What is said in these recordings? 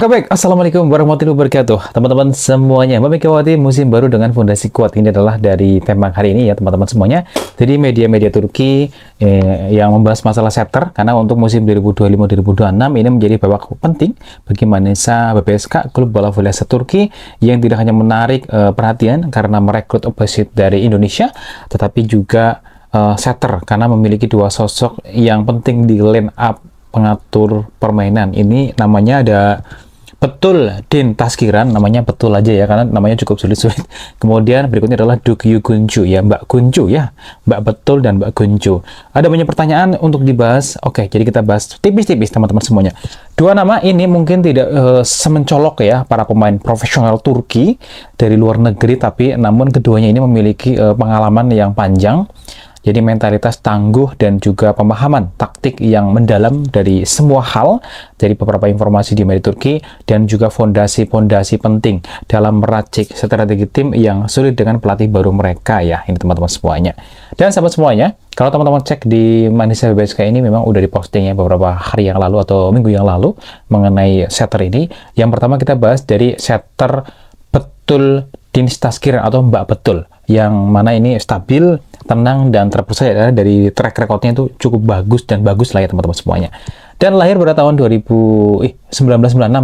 Oke baik, Assalamualaikum warahmatullahi wabarakatuh teman-teman semuanya. Mbak Megawati musim baru dengan fondasi kuat, ini adalah dari tema hari ini ya teman-teman semuanya. Jadi media-media Turki yang membahas masalah setter, karena untuk musim 2025-2026 ini menjadi babak penting bagi Manisa BPSK, klub bola voli Turki yang tidak hanya menarik perhatian karena merekrut pewasit dari Indonesia, tetapi juga setter karena memiliki dua sosok yang penting di line up pengatur permainan. Ini namanya ada Betul Din Taskiran, namanya betul aja ya karena namanya cukup sulit-sulit. Kemudian berikutnya adalah Dukyu Guncu ya, Mbak Guncu ya, Mbak Betul dan Mbak Guncu. Ada banyak pertanyaan untuk dibahas. Oke, jadi kita bahas tipis-tipis teman-teman semuanya. Dua nama ini mungkin tidak semencolok ya para pemain profesional Turki dari luar negeri, tapi namun keduanya ini memiliki pengalaman yang panjang. Jadi mentalitas tangguh dan juga pemahaman taktik yang mendalam dari semua hal, dari beberapa informasi di media Turki, dan juga fondasi-fondasi penting dalam meracik strategi tim yang sulit dengan pelatih baru mereka ya, ini teman-teman semuanya. Dan sahabat semuanya, kalau teman-teman cek di Manisa BPSK ini memang udah diposting ya beberapa hari yang lalu atau minggu yang lalu mengenai setter ini. Yang pertama kita bahas dari setter Betul Din Taskiran atau Mbak Betul, yang mana ini stabil, tenang, dan terpercaya. Dari track recordnya itu cukup bagus dan bagus lah ya teman-teman semuanya. Dan lahir pada tahun 1996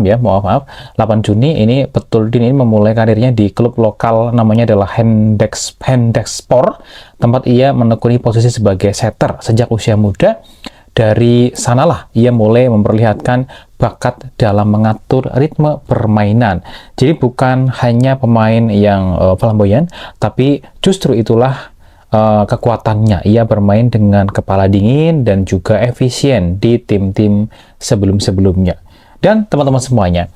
ya, maaf 8 Juni ini Betul Din ini memulai karirnya di klub lokal namanya adalah Hendekspor, tempat ia menekuni posisi sebagai setter sejak usia muda. Dari sanalah ia mulai memperlihatkan bakat dalam mengatur ritme permainan. Jadi bukan hanya pemain yang flamboyan, tapi justru itulah kekuatannya. Ia bermain dengan kepala dingin dan juga efisien di tim-tim sebelum-sebelumnya. Dan teman-teman semuanya,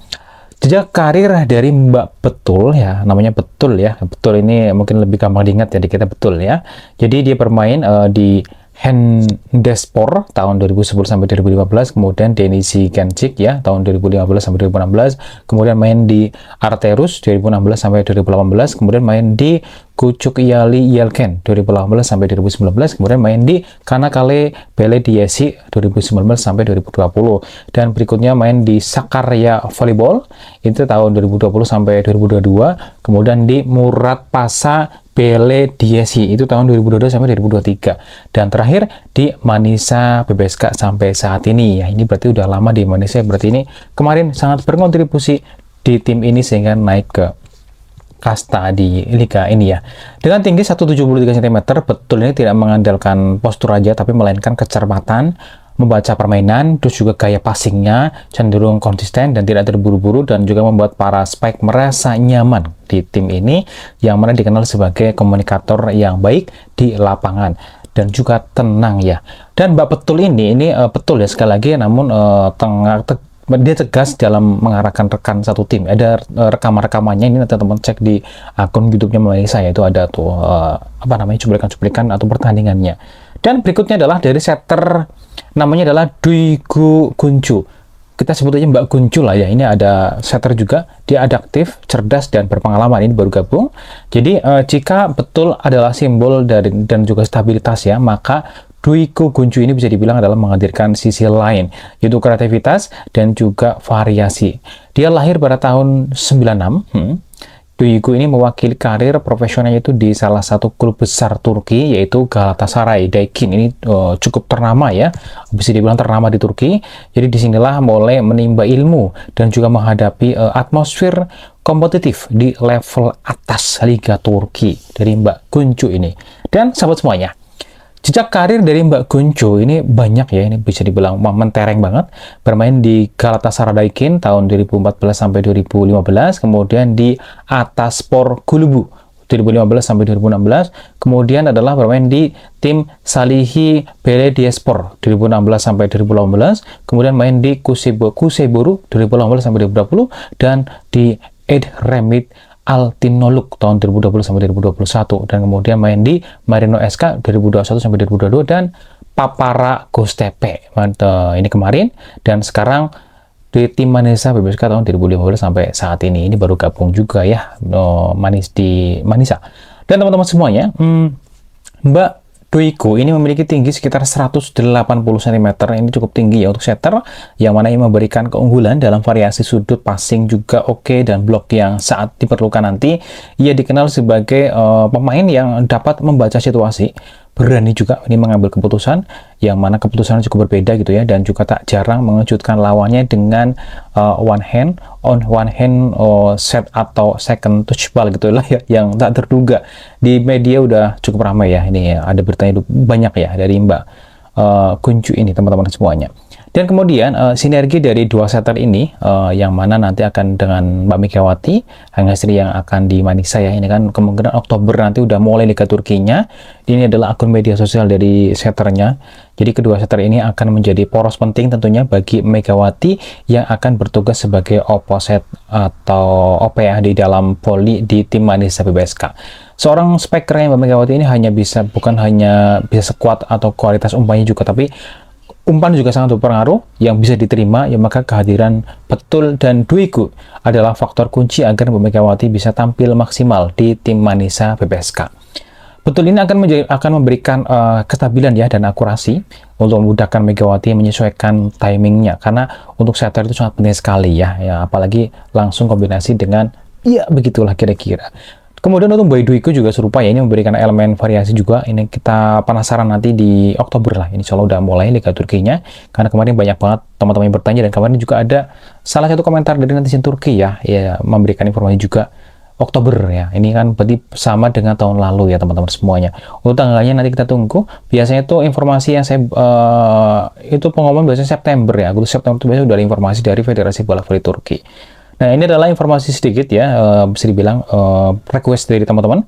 jejak karir dari Mbak Betul ya, namanya Betul ya. Betul ini mungkin lebih gampang diingat ya, di kita Betul ya. Jadi dia bermain di Hendespor tahun 2010 sampai 2015, kemudian Denizli Gencik ya tahun 2015 sampai 2016, kemudian main di Arterus 2016 sampai 2018, kemudian main di Küçükyalı Yelken 2018 sampai 2019, kemudian main di Kanakkale Belediyesi 2019 sampai 2020, dan berikutnya main di Sakarya Volleyball itu tahun 2020 sampai 2022, kemudian di Muratpaşa Belediyesi itu tahun 2022 sampai 2023, dan terakhir di Manisa BPSK sampai saat ini ya. Ini berarti udah lama di Manisa, berarti ini kemarin sangat berkontribusi di tim ini sehingga naik ke kasta di liga ini ya. Dengan tinggi 173 cm, Betul ini tidak mengandalkan postur aja, tapi melainkan kecermatan membaca permainan, terus juga gaya passingnya cenderung konsisten dan tidak terburu-buru, dan juga membuat para spike merasa nyaman di tim ini, yang mana dikenal sebagai komunikator yang baik di lapangan dan juga tenang ya. Dan Mbak Betul ini betul ya sekali lagi, namun dia tegas dalam mengarahkan rekan satu tim. Ada rekaman-rekamannya, ini nanti teman-teman cek di akun YouTube-nya Malaysia, yaitu ada tuh cuplikan-cuplikan atau pertandingannya. Dan berikutnya adalah dari setter namanya adalah Dukyu Guncu. Kita sebut aja Mbak Guncu lah ya. Ini ada setter juga, dia adaptif, cerdas, dan berpengalaman. Ini baru gabung. Jadi jika Betul adalah simbol dari dan juga stabilitas ya, maka Dukyu Guncu ini bisa dibilang adalah menghadirkan sisi lain, yaitu kreativitas dan juga variasi. Dia lahir pada tahun 96. Duygu ini mewakili karir profesionalnya itu di salah satu klub besar Turki, yaitu Galatasaray Daikin. Ini cukup ternama ya, bisa dibilang ternama di Turki. Jadi disinilah mulai menimba ilmu dan juga menghadapi atmosfer kompetitif di level atas Liga Turki dari Mbak Guncu ini. Dan sahabat semuanya, jejak karir dari Mbak Guncu ini banyak ya, ini bisa dibilang mentereng banget. Bermain di Galatasaray Daikin tahun 2014 sampai 2015, kemudian di Ataspor Kulübü 2015 sampai 2016, kemudian adalah bermain di tim Salih Belediyespor 2016 sampai 2018, kemudian main di Kuseboru 2018 sampai 2020, dan di Edremit Altinoluk tahun 2020 sampai 2021, dan kemudian main di Marino SK 2021 sampai 2022, dan Papara Göztepe ini kemarin, dan sekarang di tim Manisa BPSK tahun 2015 sampai saat ini. Ini baru gabung juga ya di Manisa. Dan teman-teman semuanya, Mbak Duiku ini memiliki tinggi sekitar 180 cm. Ini cukup tinggi ya untuk setter, yang mana ini memberikan keunggulan dalam variasi sudut passing juga oke, dan blok yang saat diperlukan nanti. Ia dikenal sebagai pemain yang dapat membaca situasi, berani juga ini mengambil keputusan, yang mana keputusannya cukup berbeda gitu ya, dan juga tak jarang mengejutkan lawannya dengan one hand set atau second touch ball gitu lah ya, yang tak terduga. Di media udah cukup ramai ya, ini ya, ada bertanya banyak ya dari Mbak Kuncu ini teman-teman semuanya. Dan kemudian sinergi dari dua setter ini, yang mana nanti akan dengan Mbak Megawati Hangestri yang akan di Manisa ya. Ini kan kemungkinan Oktober nanti udah mulai Liga Turkinya. Ini adalah akun media sosial dari setternya. Jadi kedua setter ini akan menjadi poros penting tentunya bagi Megawati yang akan bertugas sebagai opposite atau OP ya di dalam voli di tim Manisa BBSK. Seorang speaker yang Mbak Megawati ini bukan hanya bisa sekuat atau kualitas umpannya juga, tapi umpan juga sangat berpengaruh yang bisa diterima ya. Maka kehadiran Betul dan Duiku adalah faktor kunci agar Mbak Megawati bisa tampil maksimal di tim Manisa BBSK. Betul ini akan memberikan kestabilan ya dan akurasi untuk memudahkan Megawati menyesuaikan timingnya, karena untuk setter itu sangat penting sekali ya, apalagi langsung kombinasi dengan ya begitulah kira-kira. Kemudian untuk Mbak Duiku juga serupa ya, ini memberikan elemen variasi juga. Ini kita penasaran nanti di Oktober lah, ini insya Allah udah mulai Liga Turkinya, karena kemarin banyak banget teman-teman yang bertanya, dan kemarin juga ada salah satu komentar dari netizen Turki ya memberikan informasi juga Oktober ya. Ini kan berarti sama dengan tahun lalu ya teman-teman semuanya. Untuk tanggalnya nanti kita tunggu. Biasanya itu informasi yang saya itu pengumuman biasanya September ya. Agustus September itu biasanya udah ada informasi dari Federasi Bola Voli Turki. Nah, ini adalah informasi sedikit ya, bisa dibilang request dari teman-teman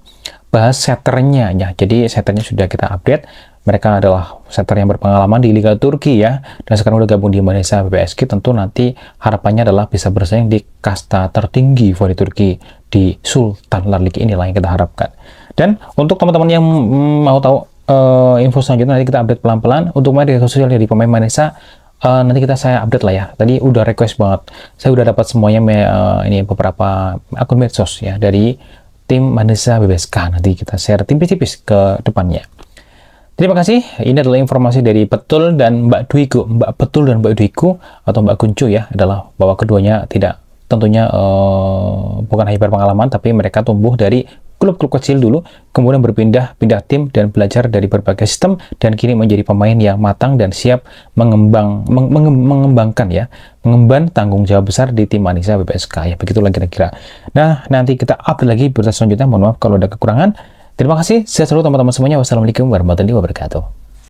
bahas setternya ya. Jadi setternya sudah kita update. Mereka adalah setter yang berpengalaman di Liga Turki ya, dan sekarang udah gabung di Manisa BBSK. Tentu nanti harapannya adalah bisa bersaing di kasta tertinggi voli Turki di Sultan League, inilah yang kita harapkan. Dan untuk teman-teman yang mau tahu info selanjutnya, nanti kita update pelan-pelan. Untuk media sosial dari pemain Manisa, nanti saya update lah ya. Tadi udah request banget, saya udah dapat semuanya ini beberapa akun medsos ya dari tim Manisa BBSK. Nanti kita share tipis-tipis ke depannya. Terima kasih. Ini adalah informasi dari Betul dan Mbak Duiku. Mbak Betul dan Mbak Duiku atau Mbak Kuncu ya, adalah bahwa keduanya tentunya bukan hanya berpengalaman, tapi mereka tumbuh dari klub-klub kecil dulu, kemudian berpindah tim dan belajar dari berbagai sistem, dan kini menjadi pemain yang matang dan siap mengemban tanggung jawab besar di tim Manisa BBSK ya. Begitulah kira-kira. Nah, nanti kita update lagi berita selanjutnya. Mohon maaf kalau ada kekurangan. Terima kasih. Sehat selalu teman-teman semuanya. Wassalamualaikum warahmatullahi wabarakatuh.